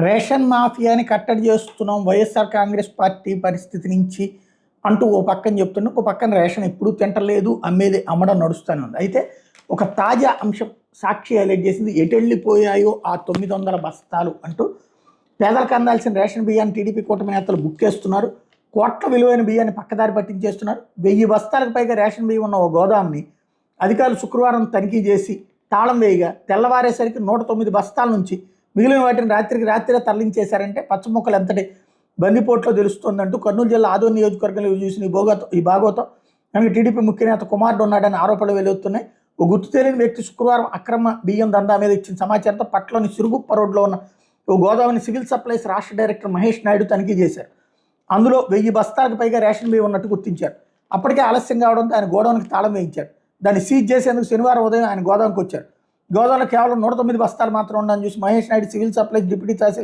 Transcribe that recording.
Ration మాఫియాని కట్టడి చేస్తున్నాం YSR Congress party పరిస్థితి నుంచి అంటూ ఓ పక్కన చెప్తున్నా, ఒక పక్కన రేషన్ ఎప్పుడూ తింటలేదు, అమ్మేది అమ్మడం నడుస్తూనే ఉంది. అయితే ఒక తాజా అంశం సాక్షి హైలైట్ చేసింది, ఎటెళ్ళిపోయాయో ఆ 900 బస్తాలు అంటూ పేదలకు అందాల్సిన రేషన్ బియ్యాన్ని టీడీపీ కూటమి నేతలు బుక్ చేస్తున్నారు. కోట్ల విలువైన బియ్యాన్ని పక్కదారి పట్టించేస్తున్నారు. 1000 బస్తాలకు పైగా రేషన్ బియ్యం ఉన్న ఓ గోదాంని అధికారులు శుక్రవారం తనిఖీ చేసి తాళం వేయగా తెల్లవారేసరికి 109 బస్తాల నుంచి మిగిలిన వాటిని రాత్రికి రాత్రే తరలించేశారంటే పచ్చమొక్కలు ఎంతటి బందిపోట్లో తెలుస్తోందంటూ కర్నూలు జిల్లా ఆదోని నియోజకవర్గంలో చూసిన ఈ భాగోతం కనుక టీడీపీ ముఖ్య నేత కుమారుడు ఉన్నాడని ఆరోపణలు వెలువెత్తున్నాయి. ఓ గుర్తు తెలియని వ్యక్తి శుక్రవారం అక్రమ బియ్యం దందా మీద ఇచ్చిన సమాచారంతో పట్లోని సిరుగుప్ప రోడ్లో ఉన్న ఓ గోదావరి సివిల్ సప్లైస్ రాష్ట్ర డైరెక్టర్ మహేష్ నాయుడు తనిఖీ చేశారు. అందులో 1000 బస్తాలకు పైగా రేషన్ బియ్యం ఉన్నట్టు గుర్తించారు. అప్పటికే ఆలస్యం కావడంతో ఆయన గోడౌన్కి తాళం వేయించారు. దాన్ని సీజ్ చేసేందుకు శనివారం ఉదయం ఆయన గోదాంకి వచ్చారు. గోదాంలో కేవలం 109 బస్తాలు మాత్రం ఉండని చూసి Mahesh Naidu civil supplies deputy తహసీల్దార్